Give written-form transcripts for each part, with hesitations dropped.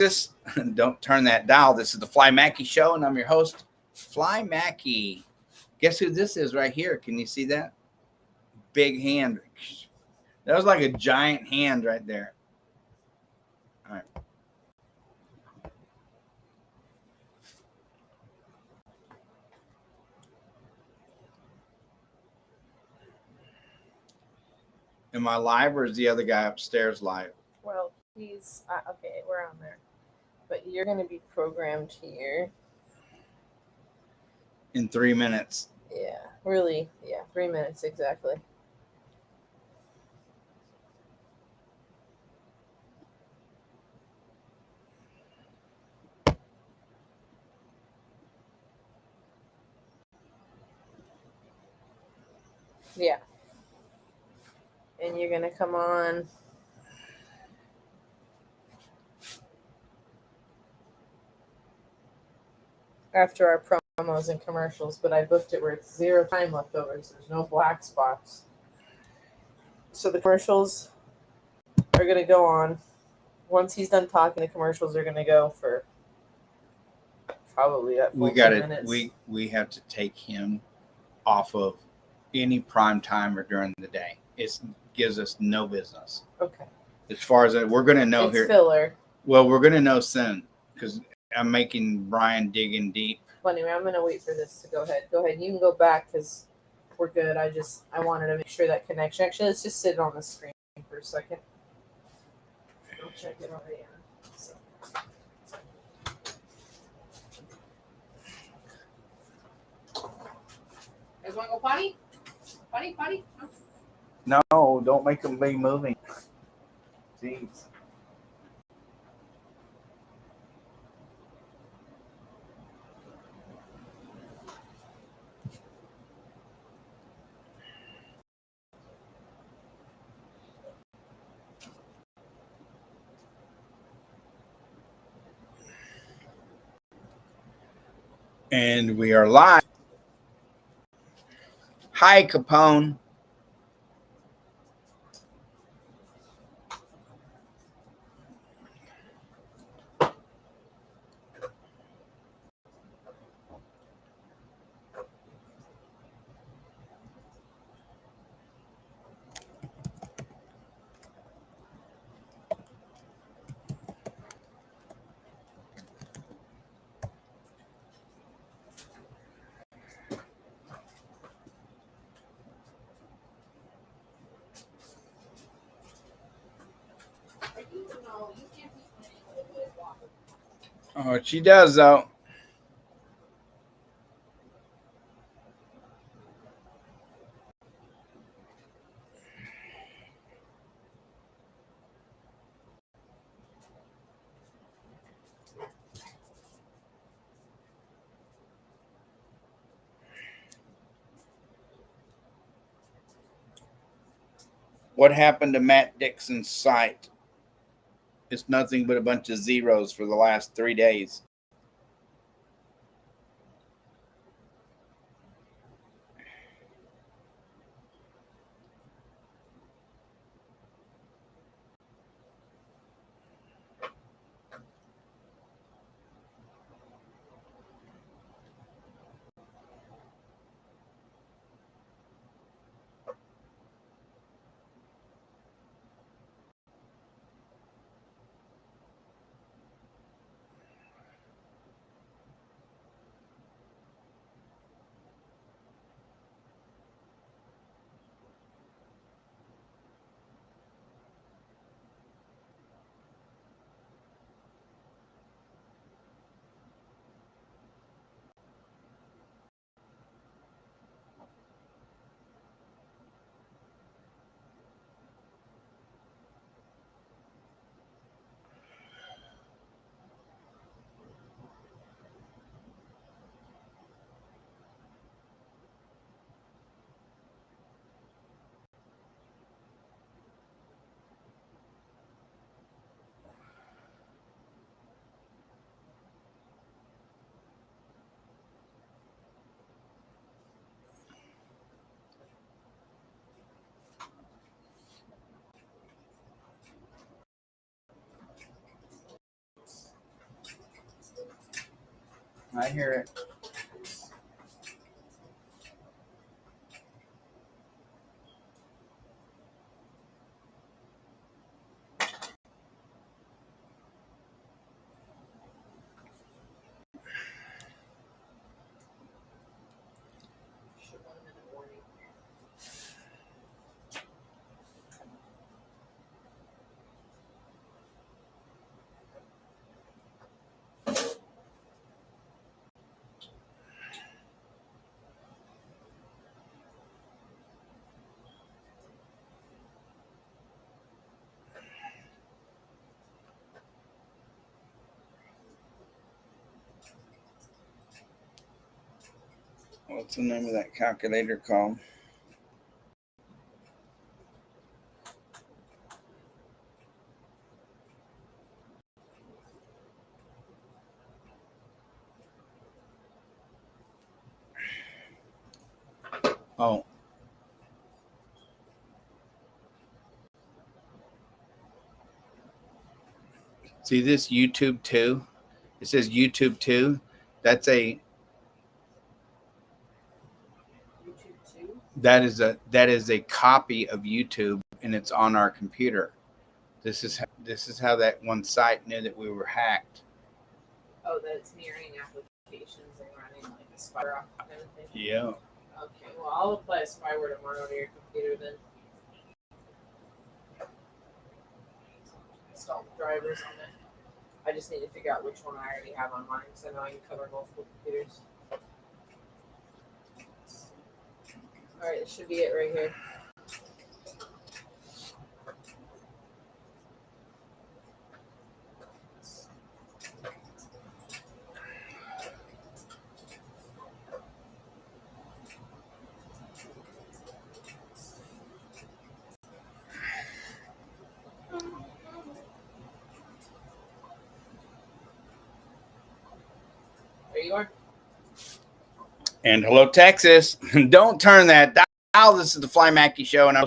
Texas. Don't turn that dial. This is the Fly Mackey Show, and I'm your host, Fly Mackey. Guess who this is right here? Can you see that? Big hand. That was like a giant hand right there. All right. Am I live, or is the other guy upstairs live? Well, he's okay. We're on there, but you're going to be programmed here in 3 minutes. Yeah, really. Yeah, 3 minutes exactly. Yeah. And you're going to come on. After our promos and commercials, but I booked it where it's 0 time leftovers. There's no black spots. So the commercials are going to go on. Once he's done talking, the commercials are going to go for probably that 14 minutes. We have to take him off of any prime time or during the day. It gives us no business. Okay. As far as we're going to know it's here. Filler. Well, we're going to know soon because I'm making Brian dig in deep. Well, anyway, I'm going to wait for this to go ahead. Go ahead. You can go back because we're good. I wanted to make sure that connection. Actually, let's just sit on the screen for a second. I'll check it already. So. You guys want to go potty? Potty? No, don't make them be moving. Jeez. And we are live. Hi, Capone. Oh, she does though. What happened to Matt Dixon's site? It's nothing but a bunch of zeros for the last 3 days. I hear it. What's the name of that calculator called? Oh. See this YouTube 2? It says YouTube 2. That's a YouTube 2? that is a copy of YouTube, and it's on our computer. This is how that one site knew that we were hacked. Oh, that it's mirroring applications and running like a spyware kind of thing? Yeah. Okay, well, I'll apply a spyware tomorrow to your computer then. Install the drivers on it. I just need to figure out which one I already have on mine, because I know I can cover multiple computers. Alright, this should be it right here. There you are. And hello, Texas. Don't turn that dial. This is the Fly Mackey Show, and I'm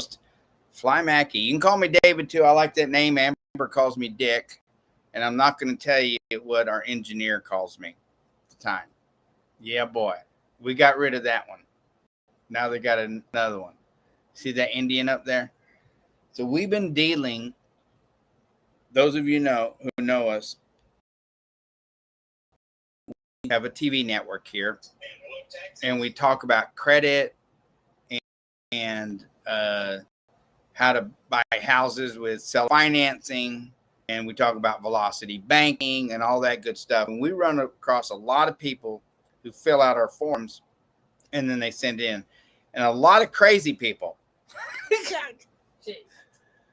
Fly Mackey. You can call me David, too. I like that name. Amber calls me Dick. And I'm not going to tell you what our engineer calls me at the time. Yeah, boy. We got rid of that one. Now they got another one. See that Indian up there? So we've been dealing, those of you who know us, we have a TV network here, and we talk about credit and how to buy houses with self-financing, and we talk about velocity banking and all that good stuff. And we run across a lot of people who fill out our forms, and then they send in, and a lot of crazy people.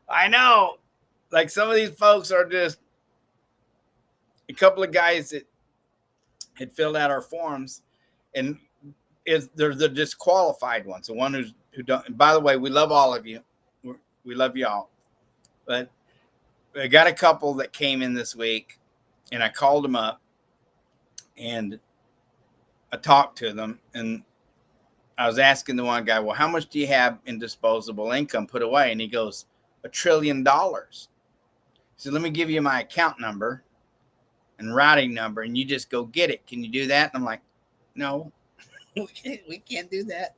I know. Like some of these folks are just a couple of guys that had filled out our forms, and they're the disqualified ones. The one who don't. And by the way, we love all of you. We love y'all. But I got a couple that came in this week, and I called them up, and I talked to them, and I was asking the one guy, well, how much do you have in disposable income put away? And he goes, $1 trillion. So let me give you my account number and routing number, and you just go get it. Can you do that? And I'm like, no, we can't do that.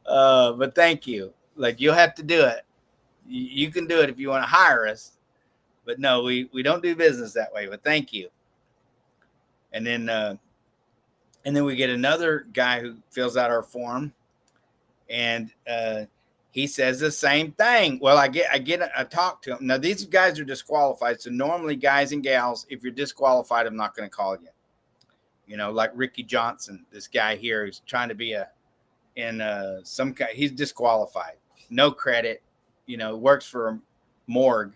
But thank you. Like, you'll have to do it. You can do it if you want to hire us. But no, we don't do business that way. But thank you. And then we get another guy who fills out our form, and he says the same thing. Well, I talk to him. Now, these guys are disqualified. So normally, guys and gals, if you're disqualified, I'm not going to call you. You know, like Ricky Johnson, this guy here who's trying to be he's disqualified. No credit, works for a morgue.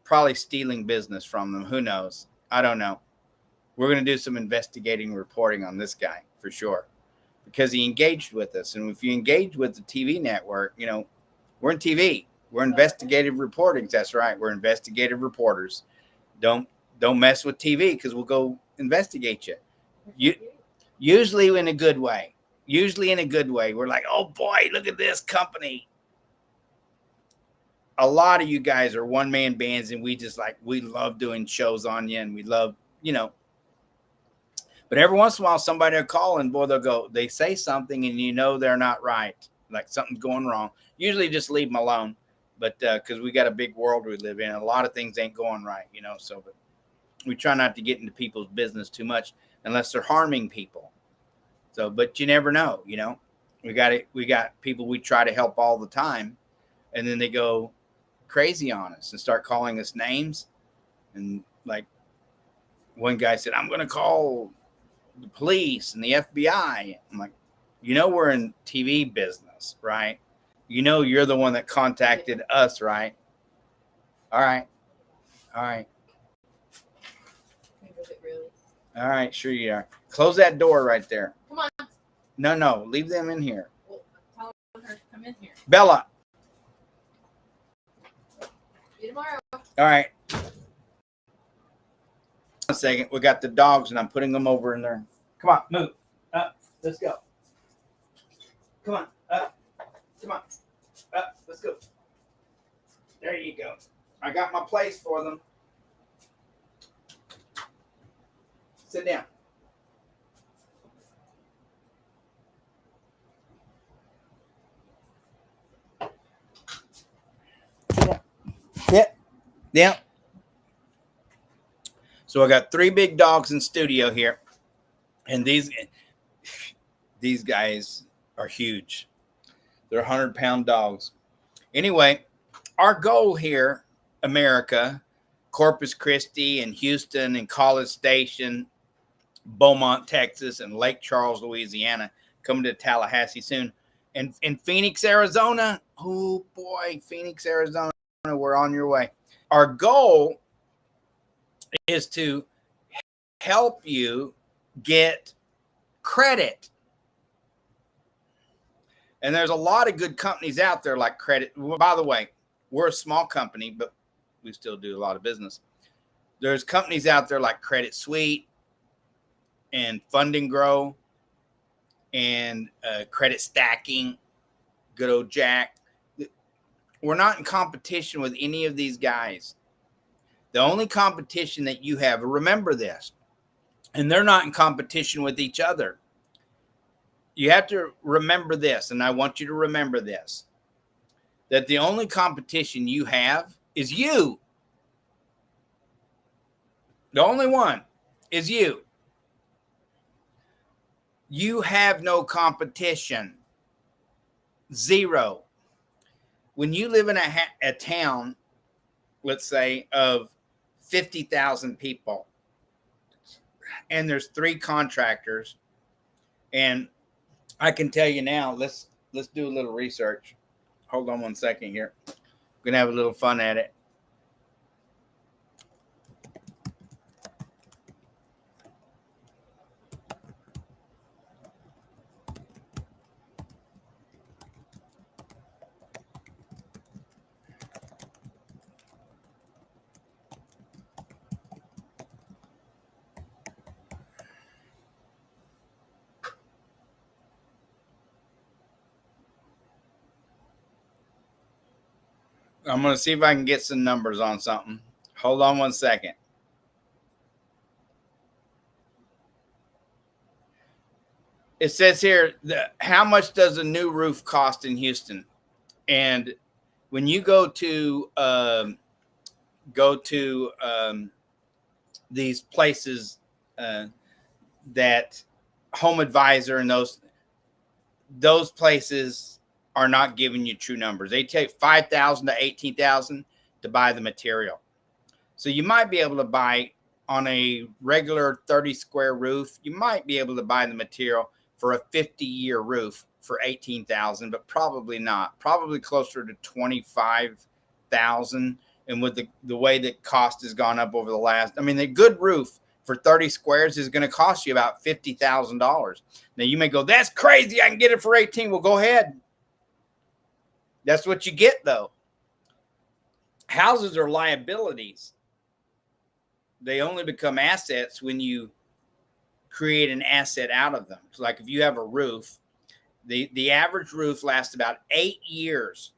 Probably stealing business from them. Who knows? I don't know. We're going to do some investigating reporting on this guy for sure, because he engaged with us. And if you engage with the TV network, we're in TV. We're investigative reporting. That's right. We're investigative reporters. Don't mess with TV, because we'll go investigate you. Usually in a good way. We're like, oh boy, look at this company. A lot of you guys are one-man bands, and we love doing shows on you, and we love, But every once in a while, somebody will call and boy, they say something and you know they're not right. Like something's going wrong. Usually just leave them alone. But because we got a big world we live in, a lot of things ain't going right, you know. So but we try not to get into people's business too much unless they're harming people. So, but you never know, you know. We got people we try to help all the time, and then they go crazy on us and start calling us names. And like one guy said, I'm going to call the police and the FBI. I'm like, you know, we're in TV business, right? You know, you're the one that contacted us, right? All right. All right. Really? All right. Sure you are. Close that door right there. Come on. No. Leave them in here. Well, tell her to come in here. Bella. See you tomorrow. All right. A second. We got the dogs and I'm putting them over in there. Come on. Move. Up. Let's go. Come on. Up. Come on. Up. Let's go. There you go. I got my place for them. Sit down. Yeah. So I got 3 big dogs in studio here, and these guys are huge. They're 100-pound dogs. Anyway, our goal here, America, Corpus Christi and Houston and College Station, Beaumont, Texas, and Lake Charles, Louisiana, coming to Tallahassee soon. And in Phoenix, Arizona, oh boy, Phoenix, Arizona, we're on your way. Our goal is to help you get credit. And there's a lot of good companies out there like Credit. By the way, we're a small company, but we still do a lot of business. There's companies out there like Credit Suite and Fund and Grow and Credit Stacking, good old Jack. We're not in competition with any of these guys. The only competition that you have, remember this, and they're not in competition with each other. You have to remember this, and I want you to remember this, that the only competition you have is you. The only one is you. You have no competition. Zero. When you live in a town, let's say, of 50,000 people, and there's 3 contractors, and I can tell you now, let's do a little research. Hold on one second here. We're going to have a little fun at it. I'm going to see if I can get some numbers on something. Hold on one second. It says here, how much does a new roof cost in Houston? And when you go to these places that Home Advisor and those places are not giving you true numbers. They take $5,000 to $18,000 to buy the material. So you might be able to buy on a regular 30 square roof, you might be able to buy the material for a 50-year roof for $18,000, but probably not. Probably closer to $25,000. And with the way that cost has gone up over the last, I mean, the good roof for 30 squares is going to cost you about $50,000. Now you may go, that's crazy. I can get it for 18. Well, go ahead. That's what you get, though. Houses are liabilities. They only become assets when you create an asset out of them. So like if you have a roof, the average roof lasts about 8 years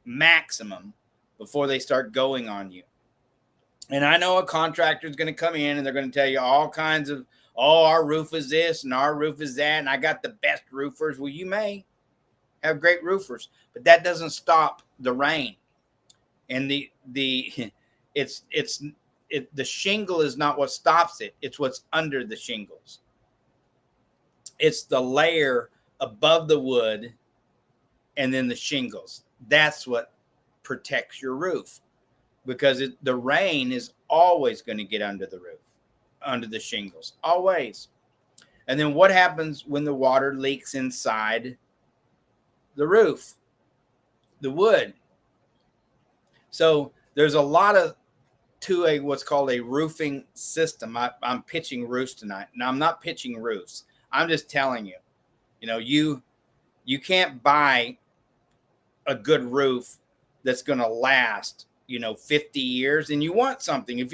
maximum before they start going on you. And I know a contractor is going to come in and they're going to tell you all kinds of, oh, our roof is this and our roof is that, and I got the best roofers. Well, you may have great roofers, but that doesn't stop the rain. And the the shingle is not what stops it. It's what's under the shingles. It's the layer above the wood and then the shingles. That's what protects your roof, because the rain is always going to get under the roof, under the shingles, always. And then what happens when the water leaks inside the roof? The wood. So there's a lot of to a what's called a roofing system. I'm pitching roofs tonight. Now, I'm not pitching roofs. I'm just telling you, you can't buy a good roof that's going to last 50 years. And you want something, if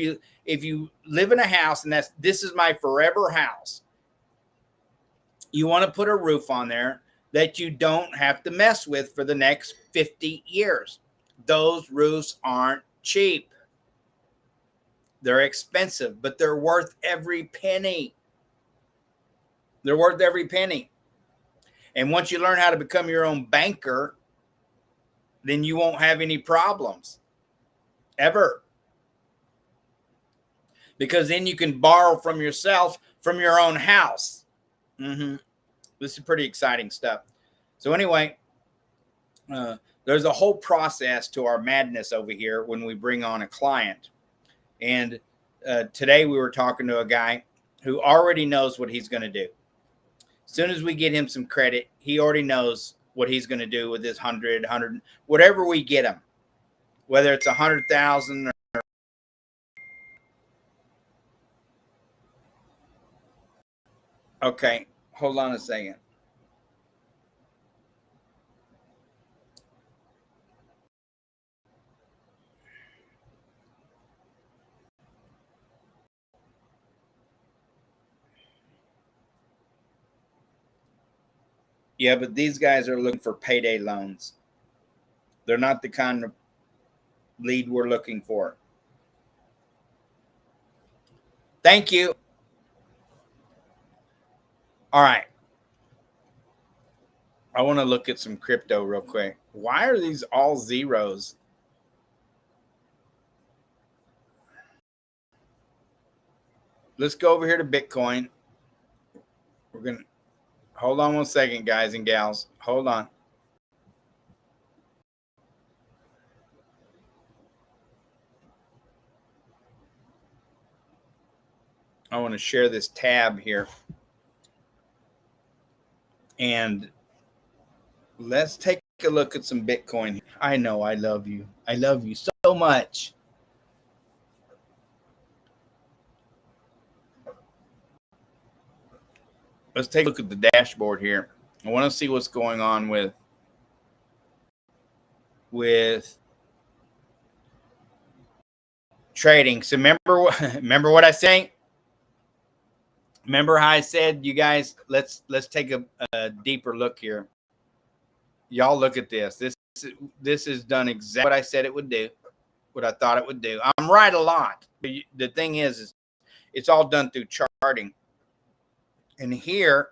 you live in a house and this is my forever house, you want to put a roof on there that you don't have to mess with for the next 50 years. Those roofs aren't cheap. They're expensive, but they're worth every penny. They're worth every penny. And once you learn how to become your own banker, then you won't have any problems ever. Because then you can borrow from yourself from your own house. This is pretty exciting stuff. So anyway, there's a whole process to our madness over here when we bring on a client. And today we were talking to a guy who already knows what he's going to do. As soon as we get him some credit, he already knows what he's going to do with this 100, whatever we get him, whether it's 100,000 or. Okay, hold on a second. Yeah, but these guys are looking for payday loans. They're not the kind of lead we're looking for. Thank you. All right. I want to look at some crypto real quick. Why are these all zeros? Let's go over here to Bitcoin. We're going to hold on one second, guys and gals. Hold on. I want to share this tab here. And let's take a look at some Bitcoin. I know I love you. I love you so much. Let's take a look at the dashboard here. I want to see what's going on with trading. So remember what I say? Remember how I said, you guys, let's take a deeper look here. Y'all look at this. This is done exactly what I said it would do, what I thought it would do. I'm right a lot. The thing is it's all done through charting. And here,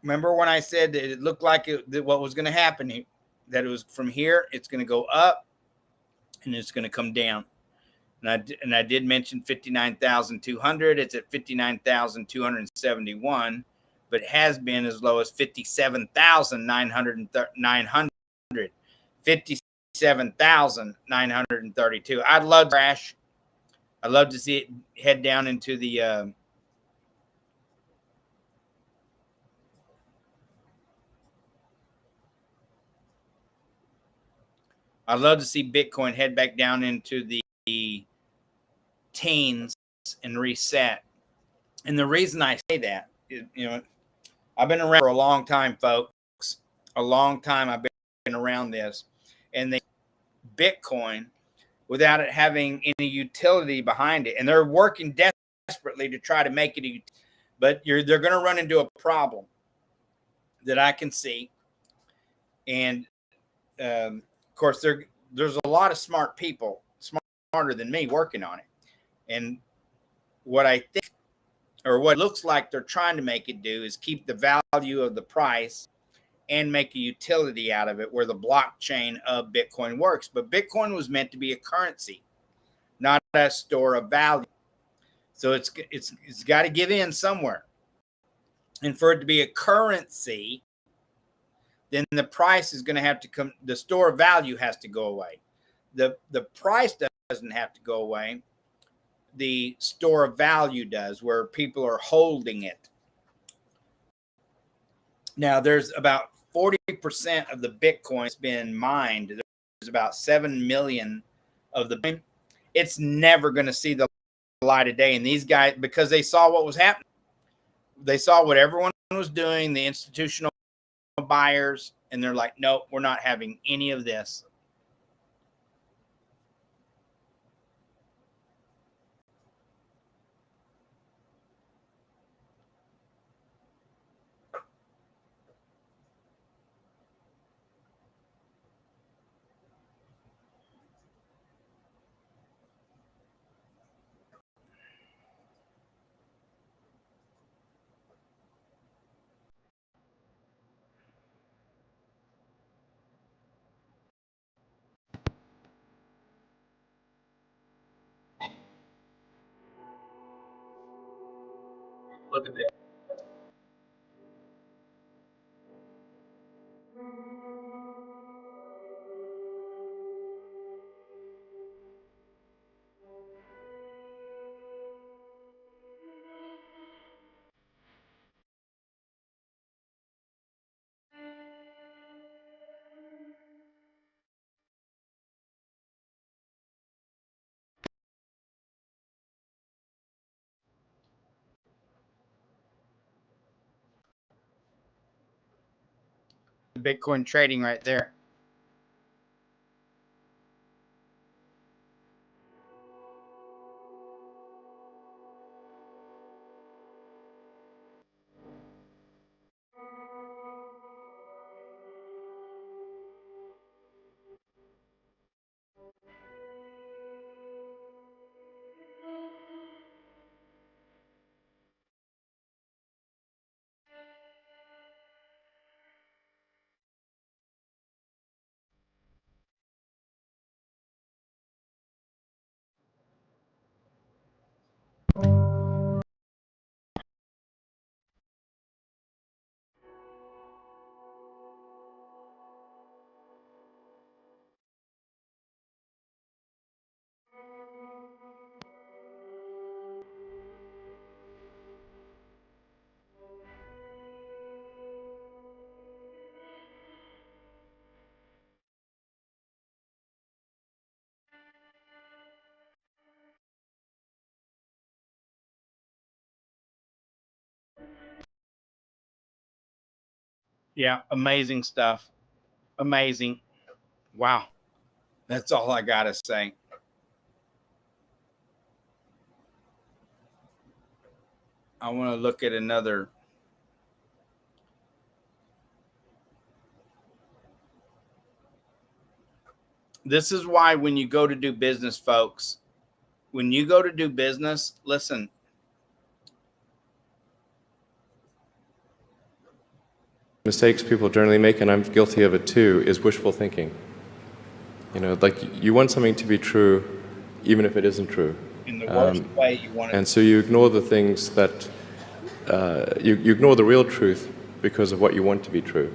remember when I said that it looked like what was going to happen, that it was from here, it's going to go up and it's going to come down. And I did mention 59,200. It's at 59,271, but has been as low as 57,900. 57,932. I'd love to crash. I'd love to see it head down into the I'd love to see Bitcoin head back down into the teens and reset. And the reason I say that is, I've been around for a long time, folks. A long time I've been around this. And Bitcoin, without it having any utility behind it, and they're working desperately to try to make it, but they're going to run into a problem that I can see. And of course, there's a lot of smart people, smart smarter than me working on it. And what I think, or what looks like they're trying to make it do, is keep the value of the price and make a utility out of it where the blockchain of Bitcoin works. But Bitcoin was meant to be a currency, not a store of value. So it's got to give in somewhere. And for it to be a currency, then the price is going to have to come, the store of value has to go away. The price doesn't have to go away. The store of value does, where people are holding it. Now, there's about 40% of the Bitcoin that's been mined. There's about 7 million of the. It's never going to see the light of day. And these guys, because they saw what was happening, they saw what everyone was doing, the institutional buyers, and they're like, nope, we're not having any of this. Look at this. Bitcoin trading right there. Yeah, amazing stuff. Amazing. Wow. That's all I got to say. I want to look at another. This is why when you go to do business, folks, when you go to do business, listen. Mistakes people generally make, and I'm guilty of it too, is wishful thinking. You know, like you want something to be true, even if it isn't true. In the worst way you want it. And so you ignore the things that, you ignore the real truth because of what you want to be true.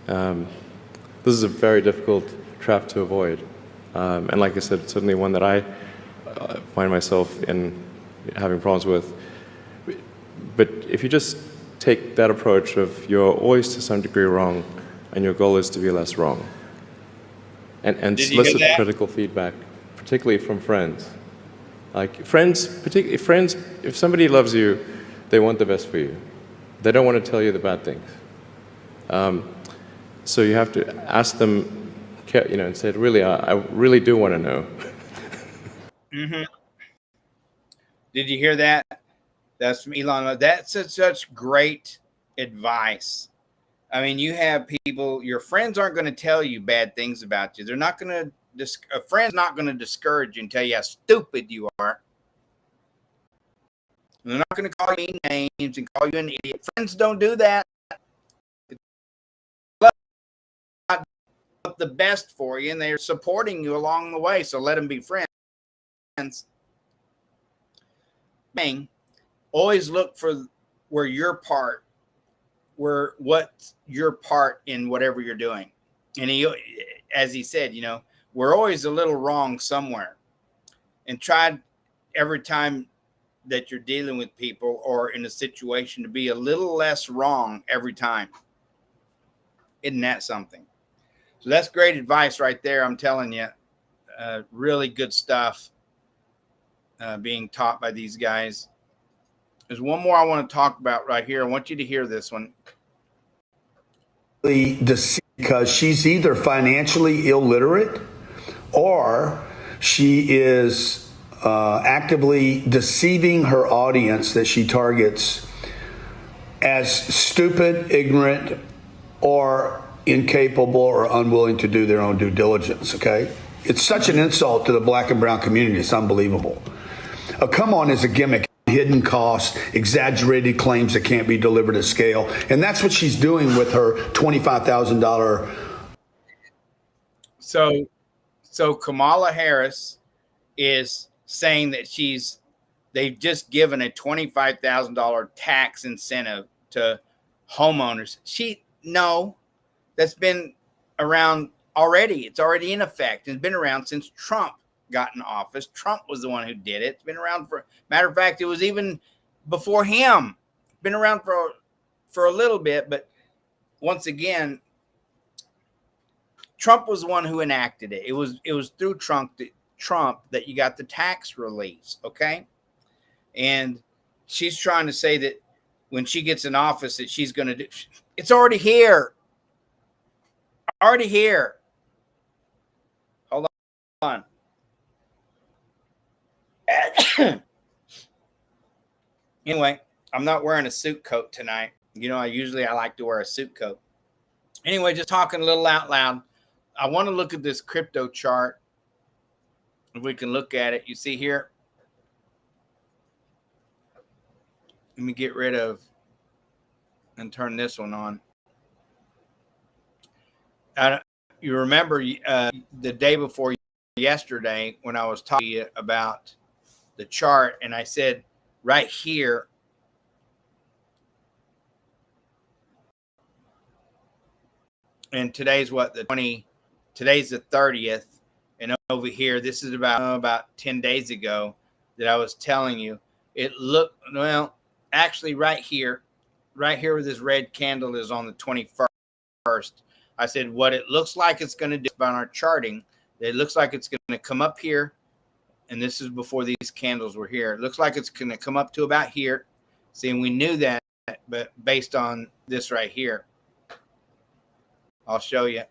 This is a very difficult trap to avoid. And like I said, it's certainly one that I find myself in having problems with. But if you just take that approach of you're always to some degree wrong and your goal is to be less wrong, and solicit critical feedback, particularly from friends. Like friends, particularly friends, if somebody loves you, they want the best for you. They don't want to tell you the bad things. So you have to ask them, you know, and say, really, I really do want to know. Mm-hmm. Did you hear that? That's from Elon. That's such great advice. I mean, you have people, your friends aren't going to tell you bad things about you. They're not going to a friend's not going to discourage you and tell you how stupid you are. They're not going to call you names and call you an idiot. Friends don't do that. The best for you, and they're supporting you along the way, so let them be friends. Always look for what's your part in whatever you're doing. And as he said, we're always a little wrong somewhere, and try every time that you're dealing with people or in a situation to be a little less wrong every time. Isn't that something? So that's great advice right there. I'm telling you, really good stuff being taught by these guys. There's one more I want to talk about right here. I want you to hear this one. Because she's either financially illiterate or she is actively deceiving her audience that she targets as stupid, ignorant, or incapable or unwilling to do their own due diligence. Okay, it's such an insult to the black and brown community. It's unbelievable. A come on is a gimmick, hidden cost, exaggerated claims that can't be delivered at scale, and that's what she's doing with her $25,000. So Kamala Harris is saying that they've just given a $25,000 tax incentive to homeowners. No. That's been around already. It's already in effect. It's been around since Trump got in office. Trump was the one who did it. It's been around matter of fact, it was even before him. It's been around for a little bit, but once again, Trump was the one who enacted it. It was through Trump that you got the tax release, okay? And she's trying to say that when she gets in office that she's going to do. It's already here. Already here. Hold on. Anyway, I'm not wearing a suit coat tonight. I like to wear a suit coat. Anyway, just talking a little out loud. I want to look at this crypto chart. If we can look at it, you see here. Let me get rid of and turn this one on. You remember the day before yesterday when I was talking to you about the chart, and I said right here, and today's today's the 30th, and over here, this is about 10 days ago that I was telling you, it looked, well, actually right here where this red candle is on the 21st, I said what it looks like it's going to do on our charting, it looks like it's going to come up here, and this is before these candles were here. It looks like it's going to come up to about here. See, and we knew that, but based on this right here, I'll show you.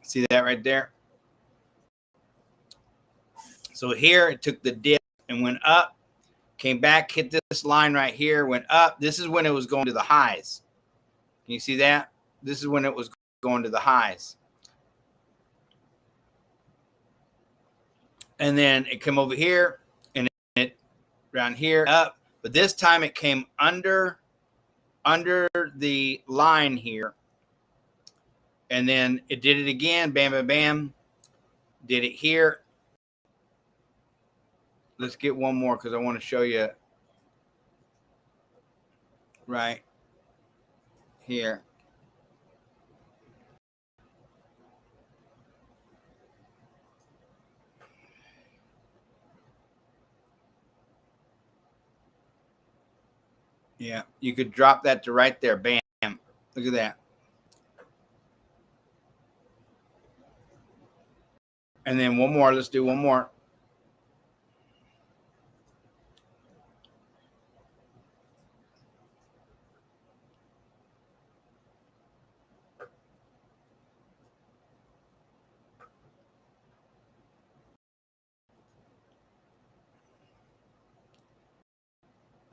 See that right there? So here it took the dip and went up, came back, hit this line right here, went up. This is when it was going to the highs. Can you see that? This is when it was going to the highs. And then it came over here and it around here up. But this time it came under the line here. And then it did it again. Bam, bam, bam. Did it here. Let's get one more because I want to show you right here. Yeah, you could drop that to right there. Bam. Look at that. And then one more. Let's do one more.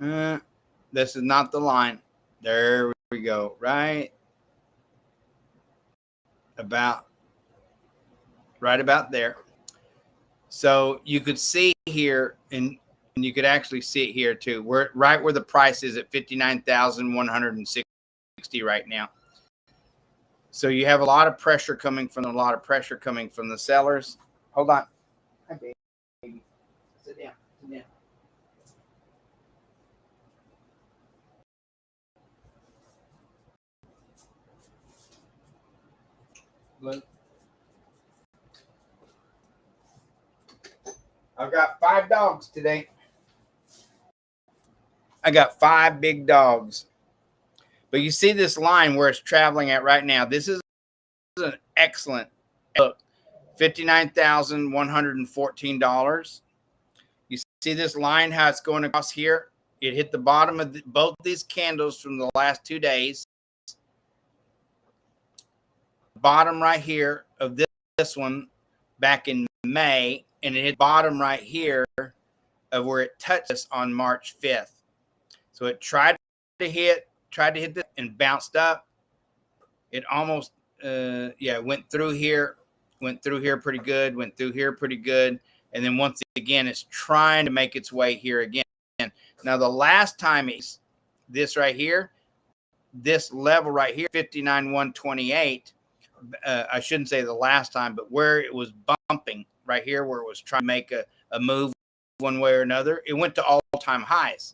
This is not the line. There we go. Right about there. So you could see here, and you could actually see it here too. We're right where the price is at 59,160 right now. So you have a lot of pressure coming from the sellers. Hold on. Hi, baby. Sit down. Sit down. Look. I've got 5 dogs today. I got 5 big dogs. But you see this line where it's traveling at right now. This is an excellent look. $59,114. You see this line, how it's going across here? It hit the bottom of both these candles from the last 2 days. Bottom right here of this one back in May, and it hit bottom right here of where it touched us on March 5th. So it tried to hit this and bounced up. It almost went through here pretty good, went through here pretty good, and then once again it's trying to make its way here again. Now the last time it's this right here, this level right here, 59,128. I shouldn't say the last time, but where it was bumping right here, where it was trying to make a move one way or another, it went to all-time highs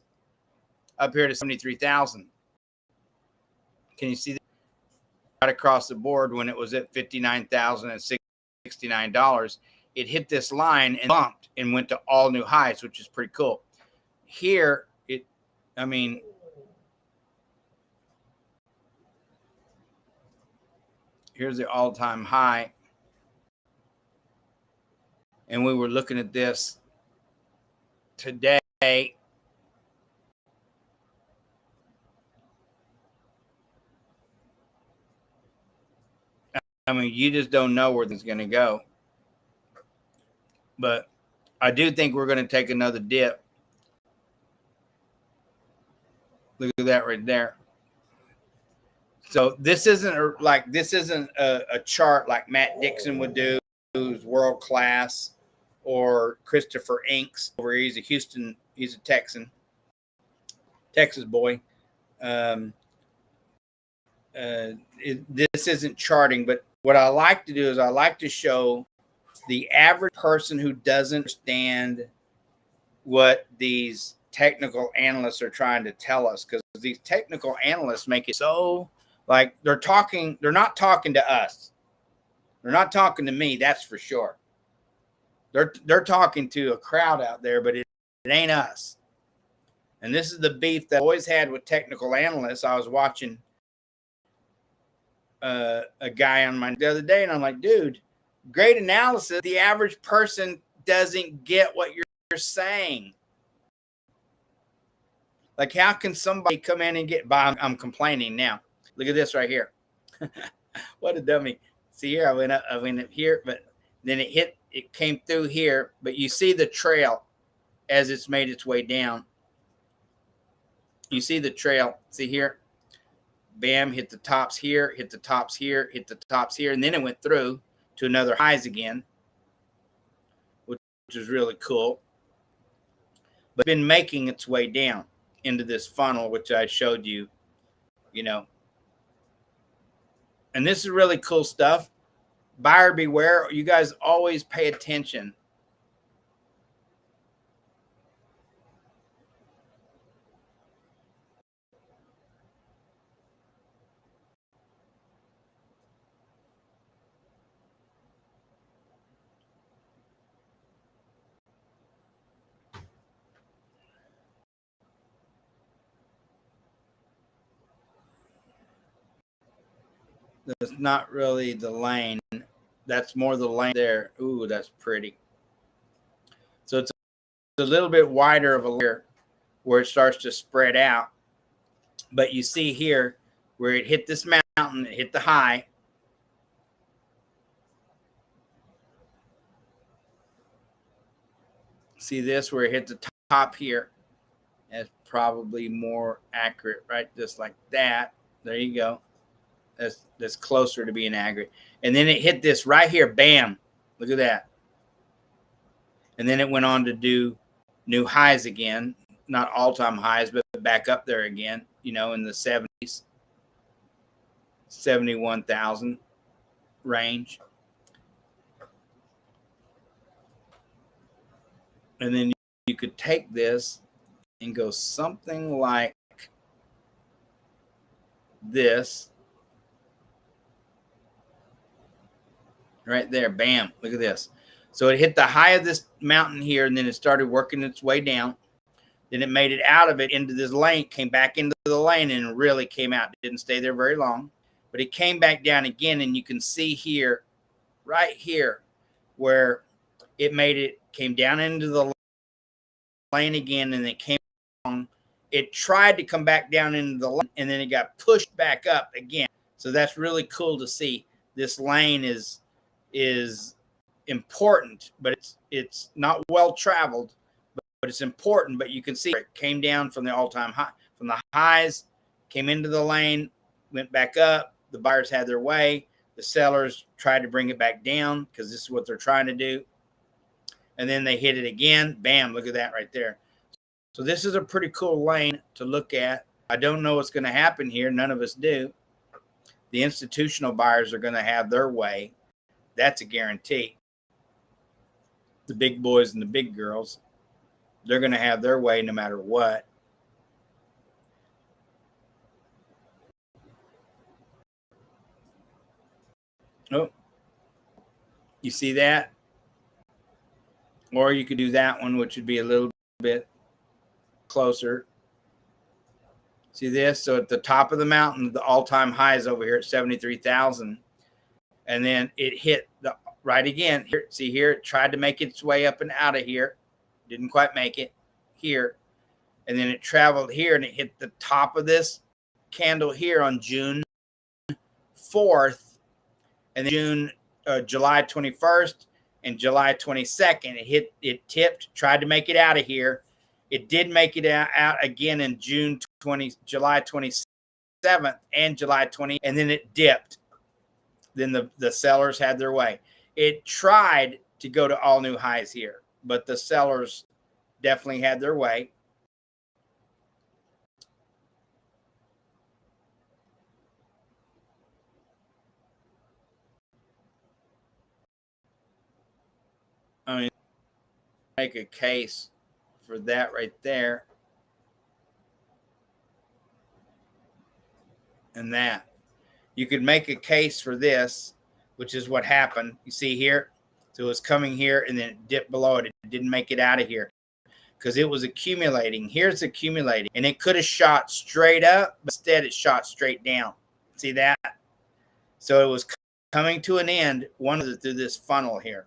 up here to 73,000. Can you see that? Right across the board when it was at $59,069, it hit this line and bumped and went to all new highs, which is pretty cool. Here, here's the all-time high. And we were looking at this today. You just don't know where this is going to go. But I do think we're going to take another dip. Look at that right there. So this isn't a chart like Matt Dixon would do, who's world class, or Christopher Inks, where he's a Texas boy. This isn't charting, but what I like to do is I like to show the average person who doesn't understand what these technical analysts are trying to tell us, because these technical analysts make it so like they're not talking to us. They're not talking to me, that's for sure. They're talking to a crowd out there, but it ain't us. And this is the beef that I always had with technical analysts. I was watching a guy on mine the other day, and I'm like, dude, great analysis. The average person doesn't get what you're saying. Like, how can somebody come in and get by? I'm complaining now. Look at this right here. What a dummy. See here, I went up here, but then it came through here, but you see the trail as it's made its way down. You see the trail. See here? Bam, hit the tops here, hit the tops here, hit the tops here, and then it went through to another highs again, which is really cool. But it's been making its way down into this funnel, which I showed you, And this is really cool stuff. Buyer beware. You guys always pay attention. That's not really the lane. That's more the lane there. Ooh, that's pretty. So it's a little bit wider of a layer where it starts to spread out. But you see here where it hit this mountain, it hit the high. See this where it hit the top here. As probably more accurate, right? Just like that. There you go. That's closer to being accurate. And then it hit this right here. Bam. Look at that. And then it went on to do new highs again. Not all-time highs, but back up there again, you know, in the 70s, 71,000 range. And then you could take this and go something like this. Right there. Bam. Look at this. So it hit the high of this mountain here, and then it started working its way down. Then it made it out of it into this lane, came back into the lane, and really came out. It didn't stay there very long, but it came back down again, and you can see here, right here, where it came down into the lane again, and it came along. It tried to come back down into the lane, and then it got pushed back up again. So that's really cool to see. This lane is important, but it's not well traveled, but it's important. But you can see it came down from the all-time high, from the highs, came into the lane, went back up. The buyers had their way. The sellers tried to bring it back down because this is what they're trying to do. And then they hit it again. Bam, look at that right there. So this is a pretty cool lane to look at. I don't know what's going to happen here. None of us do. The institutional buyers are going to have their way. That's a guarantee. The big boys and the big girls, they're going to have their way no matter what. Oh, you see that? Or you could do that one, which would be a little bit closer. See this? So at the top of the mountain, the all-time high is over here at 73,000. And then it hit the right again. Here, see here, it tried to make its way up and out of here. Didn't quite make it here. And then it traveled here and it hit the top of this candle here on June 4th. And then July 21st and July 22nd. It tipped, tried to make it out of here. It did make it out again in July 27th and July 20th. And then it dipped. Then the sellers had their way. It tried to go to all new highs here, but the sellers definitely had their way. I mean, make a case for that right there. And that. You could make a case for this, which is what happened. You see here? So it was coming here and then it dipped below it. It didn't make it out of here because it was accumulating. Here's accumulating. And it could have shot straight up, but instead it shot straight down. See that? So it was coming to an end, through this funnel here.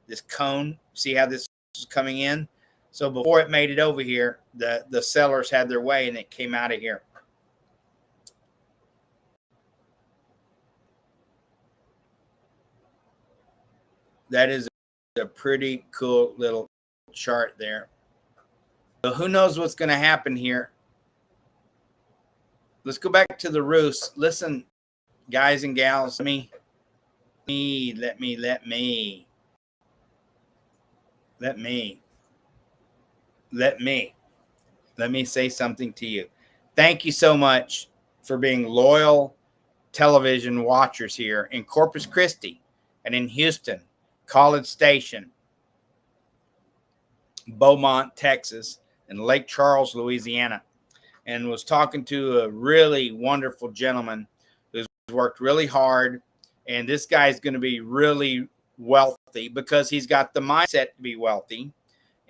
This cone. See how this is coming in? So before it made it over here, the sellers had their way and it came out of here. That is a pretty cool little chart there. So who knows what's going to happen here? Let's go back to the roost. Listen, guys and gals, let me say something to you. Thank you so much for being loyal television watchers here in Corpus Christi and in Houston, College Station, Beaumont, Texas, and Lake Charles, Louisiana, and was talking to a really wonderful gentleman who's worked really hard. And this guy's going to be really wealthy because he's got the mindset to be wealthy.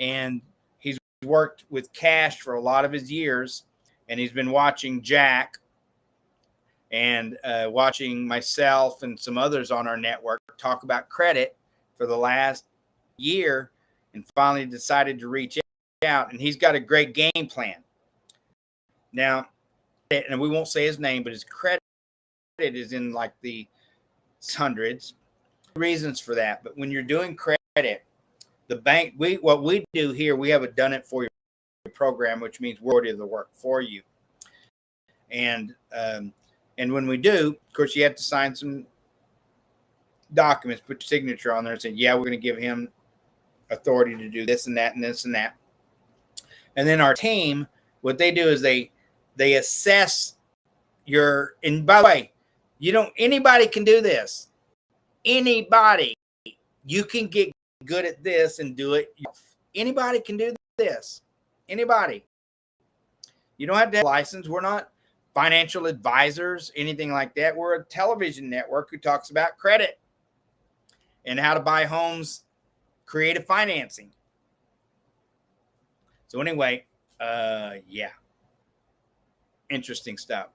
And he's worked with cash for a lot of his years. And he's been watching Jack and watching myself and some others on our network talk about credit for the last year, and finally decided to reach out. And he's got a great game plan. Now, and we won't say his name, but his credit is in like the hundreds. Reasons for that. But when you're doing credit, the bank, what we do here, we have a done it for you program, which means we're do the work for you. And when we do, of course, you have to sign some documents, put your signature on there, and say, yeah, we're going to give him authority to do this and that and this and that. And then our team, what they do is they assess your. And by the way, anybody can do this. Anybody, you can get good at this and do it. Anybody can do this. Anybody. You don't have to have a license. We're not financial advisors, anything like that. We're a television network who talks about credit and how to buy homes, creative financing. So anyway, yeah, interesting stuff.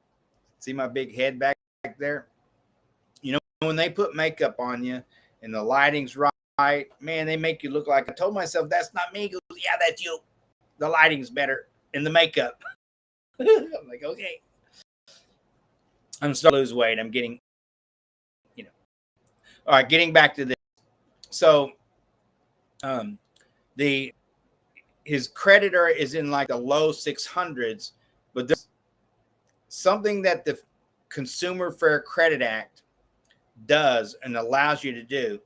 See my big head back there? You know, when they put makeup on you and the lighting's right, man, they make you look like, I told myself, that's not me. He goes, yeah, that's you. The lighting's better in the makeup. I'm like, okay. I'm starting to lose weight. I'm getting, all right, getting back to this. So his creditor is in like the low 600s, but there's something that the Consumer Fair Credit Act does and allows you to do.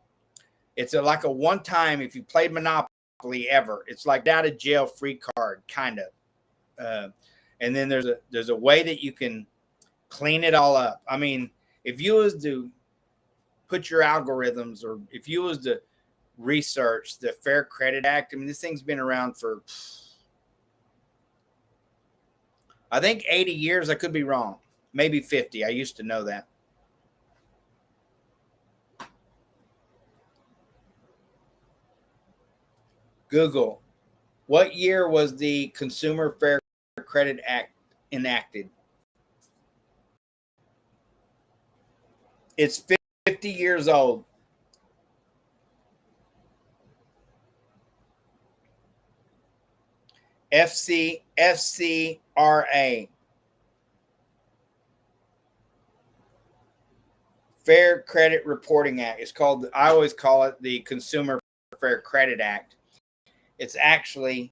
It's like a one-time, if you played Monopoly ever, it's like out of jail free card, kind of. And then there's a way that you can clean it all up. I mean, if you was to put your algorithms, or if you was to research the Fair Credit Act, I mean, this thing's been around for, I think 80 years. I could be wrong. Maybe 50. I used to know that. Google, what year was the Consumer Fair Credit Act enacted? It's 50 years old. FCRA. Fair Credit Reporting Act. It's called, I always call it the Consumer Fair Credit Act. It's actually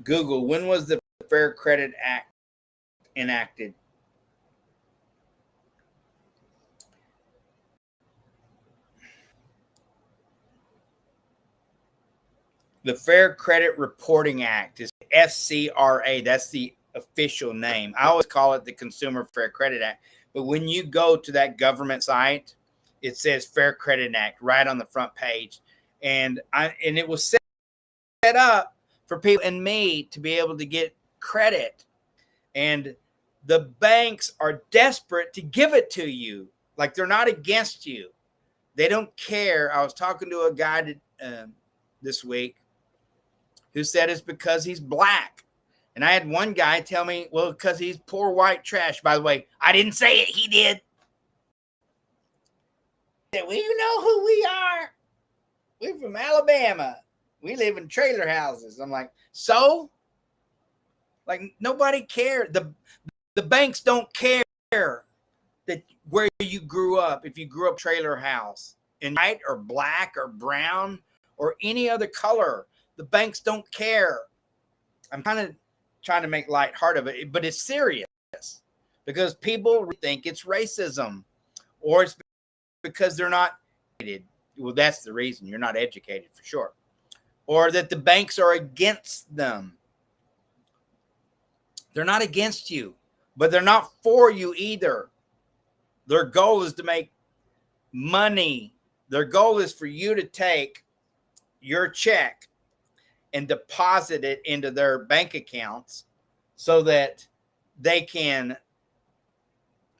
Google, when was the Fair Credit Act enacted? The Fair Credit Reporting Act is FCRA. That's the official name. I always call it the Consumer Fair Credit Act. But when you go to that government site, it says Fair Credit Act right on the front page. And it was set up for people and me to be able to get credit. And the banks are desperate to give it to you. Like, they're not against you. They don't care. I was talking to a guy this week who said it's because he's black. And I had one guy tell me, well, because he's poor white trash. By the way, I didn't say it. He did. He said, well, you know who we are. We're from Alabama. We live in trailer houses. I'm like, so? Like, nobody cares. The banks don't care that where you grew up. If you grew up trailer house in white or black or brown or any other color, the banks don't care. I'm kind of trying to make lighthearted of it, but it's serious because people think it's racism, or it's because they're not educated. Well, that's the reason. You're not educated for sure. Or that the banks are against them. They're not against you, but they're not for you either. Their goal is to make money. Their goal is for you to take your check and deposit it into their bank accounts so that they can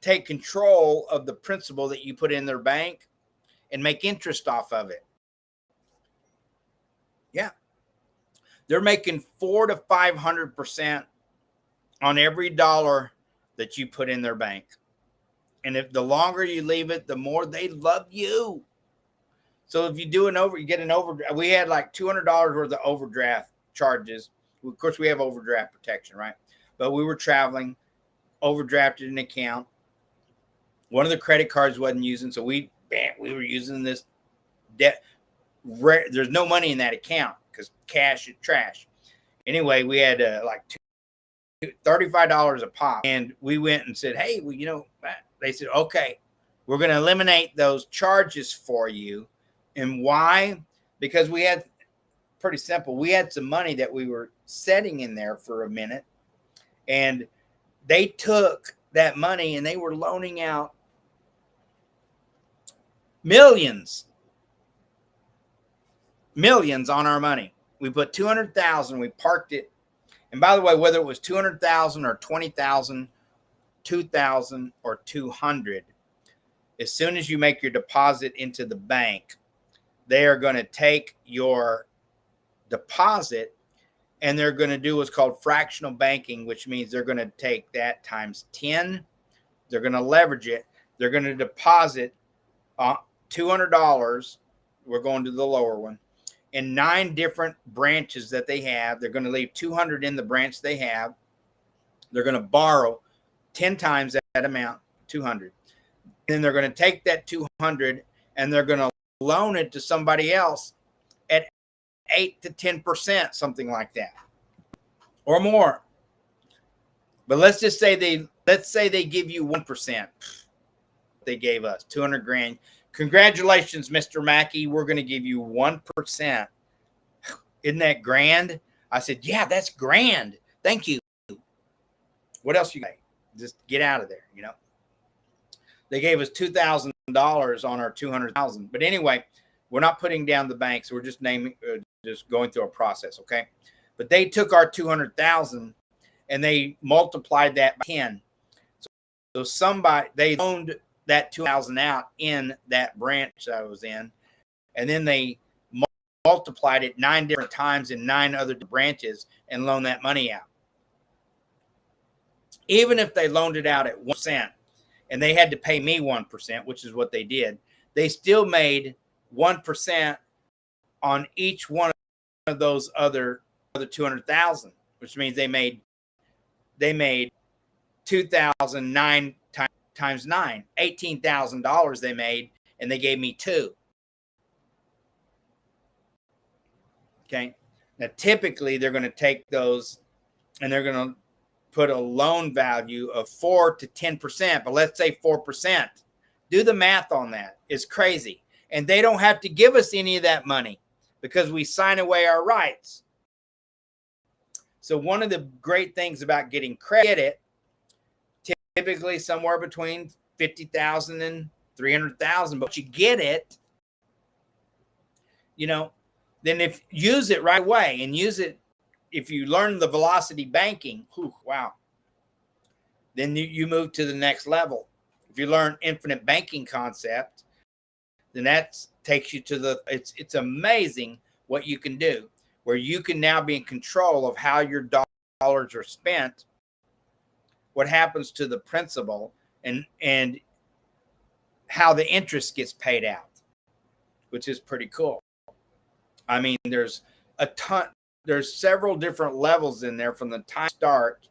take control of the principal that you put in their bank and make interest off of it. Yeah. They're making 400 to 500% on every dollar that you put in their bank. And if the longer you leave it, the more they love you. So if you do you get an overdraft. We had like $200 worth of overdraft charges. Of course, we have overdraft protection, right? but we were traveling, overdrafted an account. One of the credit cards wasn't using, so we were using this debt. There's no money in that account because cash is trash. Anyway, we had like $35 a pop, and we went and said, hey, well, you know, they said, okay, we're going to eliminate those charges for you. And why? Because we had, pretty simple, we had some money that we were setting in there for a minute, and they took that money and they were loaning out millions on our money. We put 200,000, we parked it. And by the way, whether it was 200,000 or 20,000, 2,000 or 200, as soon as you make your deposit into the bank, they are going to take your deposit and they're going to do what's called fractional banking, which means they're going to take that times 10. They're going to leverage it. They're going to deposit $200. We're going to the lower one. In 9 different branches that they have. They're going to leave 200 in the branch they have. They're going to borrow 10 times that amount, 200. Then they're going to take that 200 and they're going to loan it to somebody else at 8 to 10%, something like that, or more. But let's say they give you 1%. They gave us 200 grand. Congratulations, Mr. Mackey. We're going to give you 1%. Isn't that grand? I said, yeah, that's grand. Thank you. What else you got? Just get out of there, you know. They gave us $2,000 on our $200,000. But anyway, we're not putting down the bank, so we're just just going through a process, okay? But they took our $200,000 and they multiplied that by 10. So they loaned that $2,000 out in that branch I was in, and then they multiplied it 9 different times in 9 other branches and loaned that money out. Even if they loaned it out at 1% and they had to pay me 1%, which is what they did, they still made 1% on each one of those other 200,000, which means they made 2,009 times 9, $18,000 they made, and they gave me 2. Okay. Now, typically they're going to take those and they're going to put a loan value of 4 to 10%, but let's say 4%. Do the math on that. It's crazy. And they don't have to give us any of that money because we sign away our rights. So one of the great things about getting credit, typically somewhere between 50,000 and 300,000, but you get it, you know, then if use it right away and use it. If you learn the velocity banking, wow, then you move to the next level. If you learn infinite banking concept, then that takes you to it's amazing what you can do, where you can now be in control of how your dollars are spent, what happens to the principal, and how the interest gets paid out, which is pretty cool. I mean, there's several different levels in there from the time start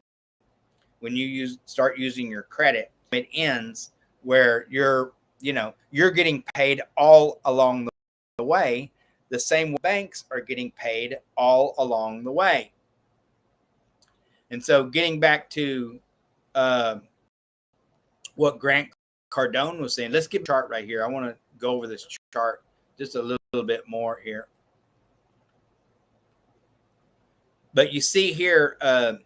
when you start using your credit. It ends where you're getting paid all along the way. The same banks are getting paid all along the way. And so getting back to what Grant Cardone was saying, let's get a chart right here. I want to go over this chart just a little bit more here. But you see here a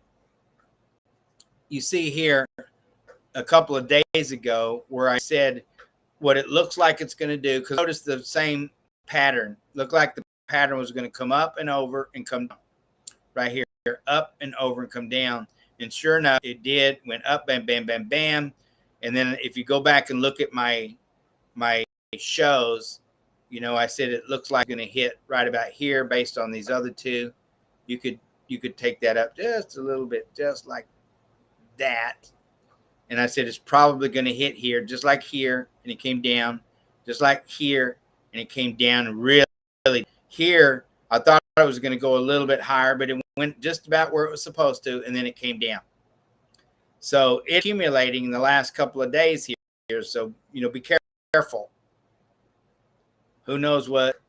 couple of days ago where I said what it looks like it's going to do, because notice the same pattern. Looked like the pattern was going to come up and over and come down. Right here, up and over and come down. And sure enough, it did. Went up, bam, bam, bam, bam. And then if you go back and look at my shows, you know, I said it looks like it's going to hit right about here based on these other two. You could take that up just a little bit, just like that. And I said, it's probably going to hit here, just like here. And it came down, just like here. And it came down really here. I thought I was going to go a little bit higher, but it went just about where it was supposed to. And then it came down. So it's accumulating in the last couple of days here. So, be careful. Who knows what?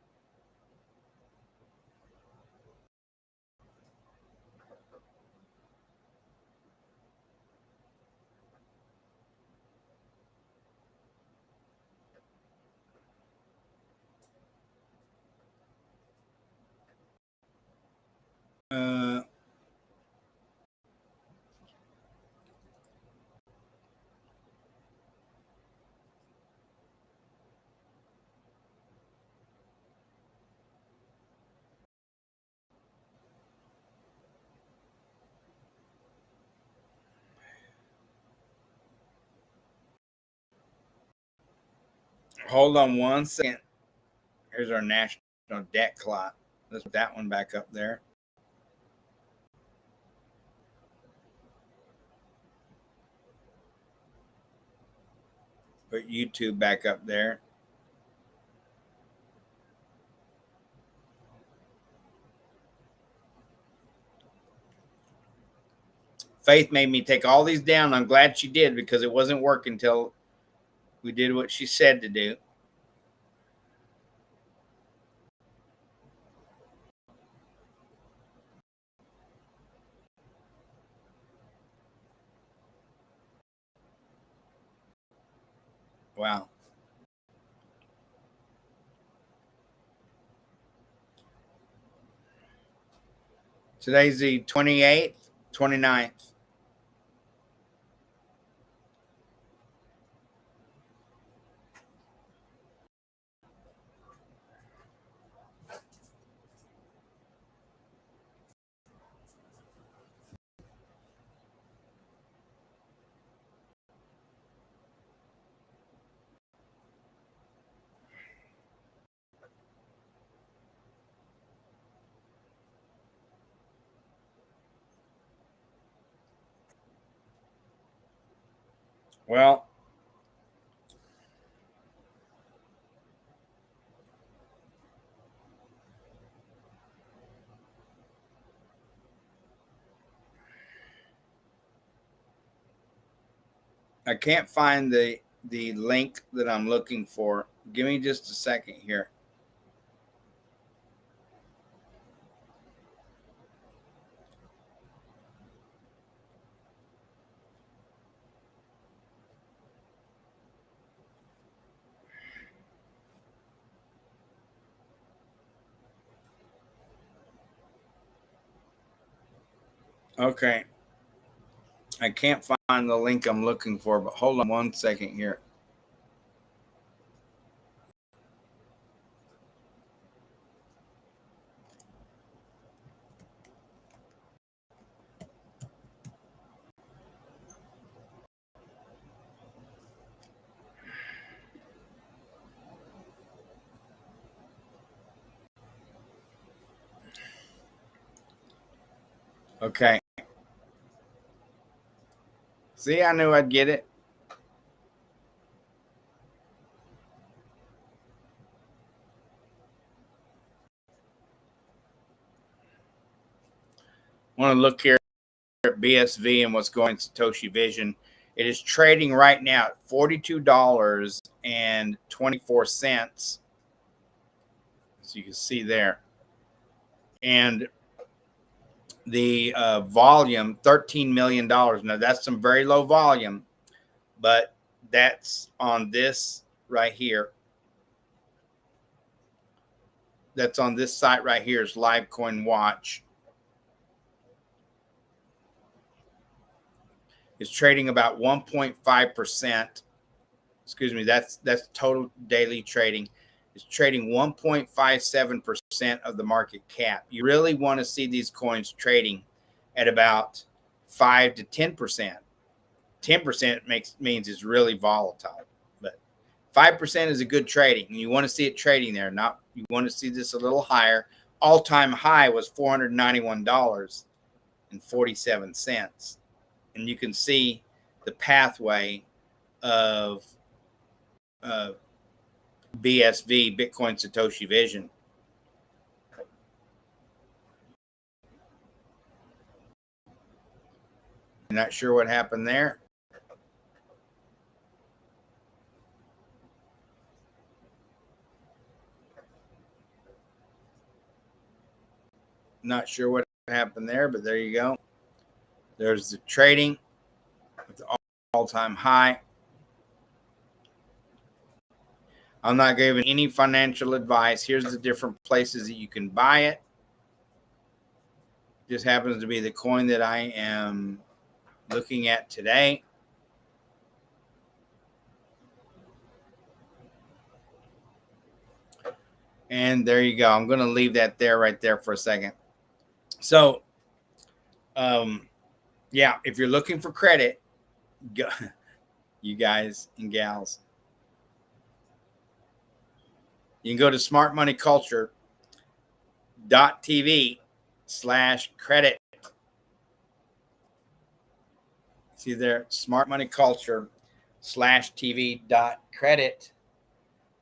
Hold on one second. Here's our national debt clock. Let's put that one back up there. Put YouTube back up there. Faith made me take all these down. I'm glad she did because it wasn't working until we did what she said to do. Wow. Today's the 28th, 29th. Well, I can't find the link that I'm looking for. Give me just a second here. Okay. I can't find the link I'm looking for, but hold on one second here. Okay. See, I knew I'd get it. I want to look here at BSV and what's going on Satoshi Vision. It is trading right now at $42.24. So you can see there. And the volume, $13 million. Now, that's some very low volume, but that's on this right here. That's on this site right here is Live Coin Watch. It's trading about 1.5%. Excuse me, that's total daily trading. It's trading 1.57% of the market cap. You really want to see these coins trading at about 5 to 10%. 10% means it's really volatile, but 5% is a good trading. And you want to see it trading there. Not you want to see this a little higher. All-time high was $491.47. And you can see the pathway of BSV, Bitcoin Satoshi Vision. Not sure what happened there. Not sure what happened there, but there you go. There's the trading with the all-time high. I'm not giving any financial advice. Here's the different places that you can buy it. Just happens to be the coin that I am looking at today. And there you go. I'm going to leave that there right there for a second. So, yeah, if you're looking for credit, go, you guys and gals, you can go to smartmoneyculture.tv/credit. See there, smartmoneyculture/tv.credit,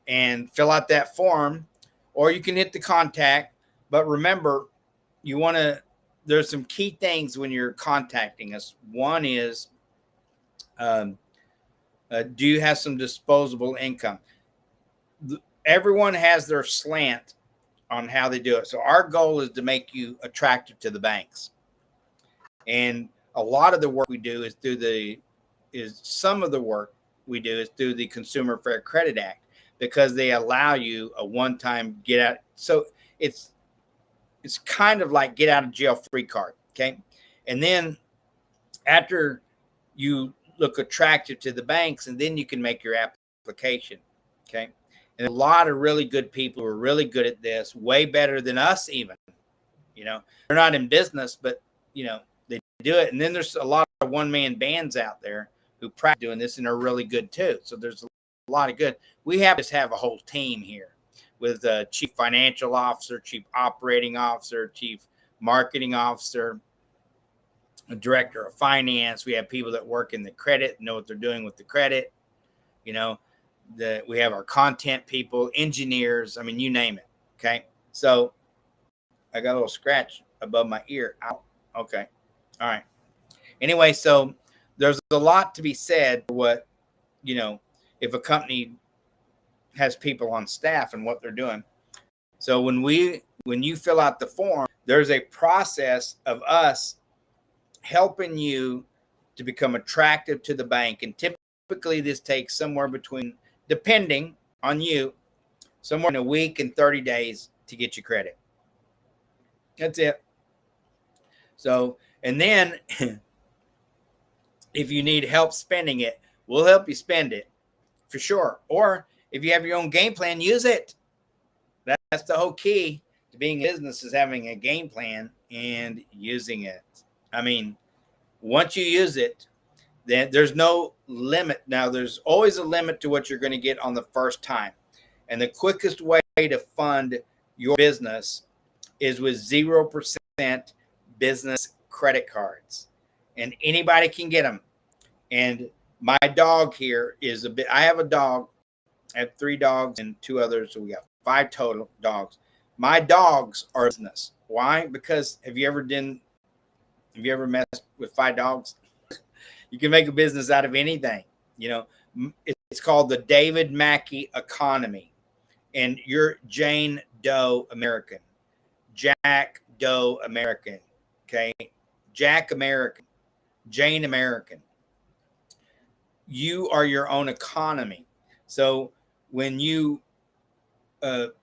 and fill out that form, or you can hit the contact. But remember, you want to, there's some key things when you're contacting us. One is, do you have some disposable income? Everyone has their slant on how they do it. So our goal is to make you attractive to the banks. And a lot of the work we do is through the Consumer Fair Credit Act, because they allow you a one-time get out. So it's kind of like get out of jail free card. Okay. And then after you look attractive to the banks, and then you can make your application. Okay. And a lot of really good people who are really good at this, way better than us even. They're not in business, but, they do it. And then there's a lot of one-man bands out there who practice doing this and are really good too. So there's a lot of good. We have a whole team here with a chief financial officer, chief operating officer, chief marketing officer, a director of finance. We have people that work in the credit, know what they're doing with the credit. We have our content people, engineers. I mean, you name it. Okay. So I got a little scratch above my ear. Ow. Okay. All right. Anyway, so there's a lot to be said for what, if a company has people on staff and what they're doing. So when you fill out the form, there's a process of us helping you to become attractive to the bank. And typically this takes somewhere between, depending on you, somewhere in a week and 30 days to get you credit. That's it. So, and then if you need help spending it, we'll help you spend it for sure. Or if you have your own game plan, use it. That's the whole key to being in business, is having a game plan and using it. I mean, once you use it, then there's no limit. Now, there's always a limit to what you're going to get on the first time. And the quickest way to fund your business is with 0% business credit cards. And anybody can get them. And my dog here is I have a dog. I have 3 dogs and 2 others. So we got 5 total dogs. My dogs are business. Why? Because have you ever messed with 5 dogs? You can make a business out of anything. It's called the David Mackey economy. And you're Jane Doe American, Jack Doe American. Okay. Jack American, Jane American. You are your own economy. So when you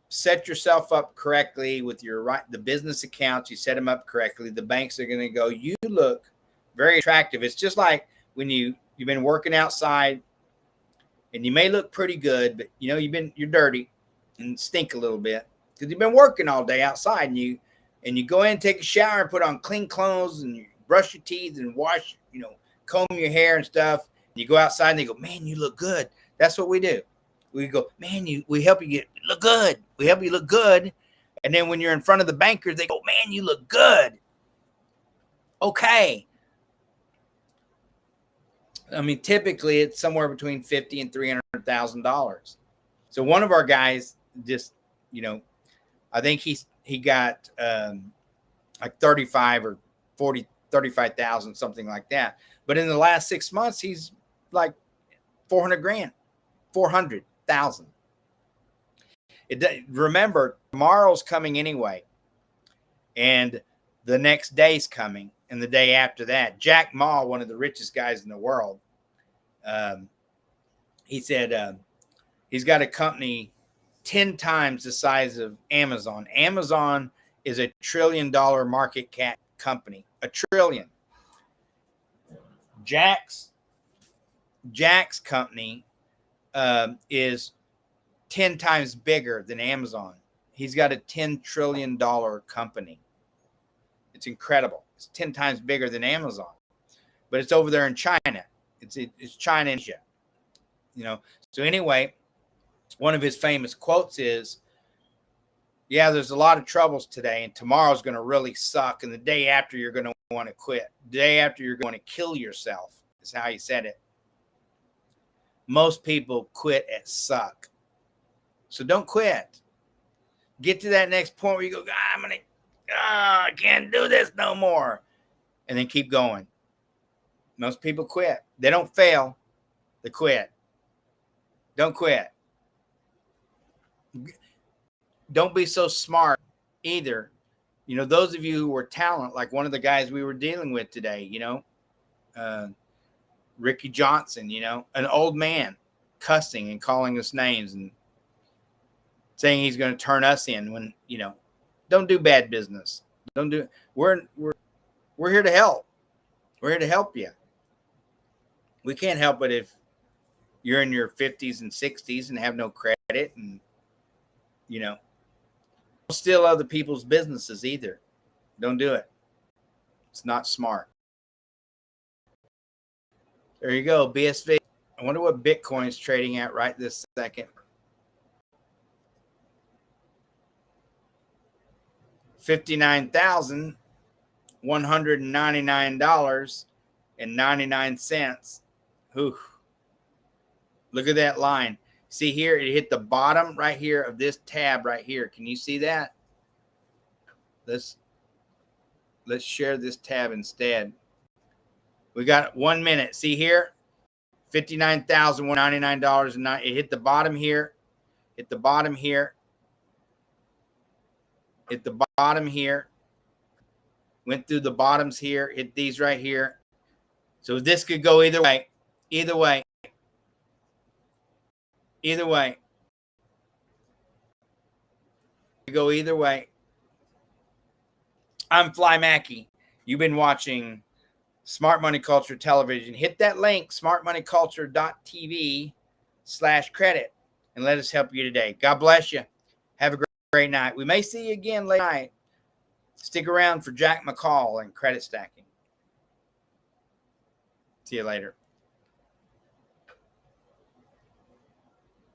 set yourself up correctly with the business accounts, you set them up correctly, the banks are going to go, you look very attractive. It's just like when you've been working outside and you may look pretty good, but you're dirty and stink a little bit because you've been working all day outside, and you go in and take a shower and put on clean clothes and you brush your teeth and wash, comb your hair and stuff. And you go outside and they go, man, you look good. That's what we do. We go, man, we help you look good. We help you look good. And then when you're in front of the bankers, they go, man, you look good. Okay. I mean, typically it's somewhere between $50,000 and $300,000. So one of our guys just, I think he got like 35 or 40 35,000, something like that. But in the last 6 months, he's like 400 grand, 400,000. Remember, tomorrow's coming anyway, and the next day's coming, and the day after that. Jack Ma, one of the richest guys in the world, he said he's got a company 10 times the size of Amazon. Amazon is $1 trillion market cap company, $1 trillion. Jack's company is 10 times bigger than Amazon. He's got a $10 trillion company. It's incredible. It's 10 times bigger than Amazon, but it's over there in China. It's China and Asia, you know. So anyway, one of his famous quotes is, yeah, there's a lot of troubles today, and tomorrow's going to really suck. And the day after, you're going to want to quit. The day after, you're going to kill yourself, is how he said it. Most people quit at suck. So don't quit. Get to that next point where you go, I can't do this no more. And then keep going. Most people quit. They don't fail. They quit. Don't quit. Don't be so smart either. You know, those of you who were talent, like one of the guys we were dealing with today, you know, Ricky Johnson, you know, an old man cussing and calling us names and saying he's going to turn us in when, you know, don't do bad business. Don't do it. We're here to help. We're here to help you. We can't help it if you're in your 50s and 60s and have no credit and, you know, don't steal other people's businesses either. Don't do it. It's not smart. There you go, BSV. I wonder what Bitcoin's trading at right this second. $59,199.99. Whew. Look at that line. See here, it hit the bottom right here of this tab right here. Can you see that? Let's share this tab instead. We got 1 minute. See here? $59,199. It hit the bottom here. Hit the bottom here. Hit the bottom here. Went through the bottoms here. Hit these right here. So this could go either way. Either way. Either way. Go either way. I'm Fly Mackey. You've been watching Smart Money Culture Television. Hit that link, smartmoneyculture.tv/credit, and let us help you today. God bless you. Have a great night. We may see you again late night. Stick around for Jack McCall and credit stacking. See you later.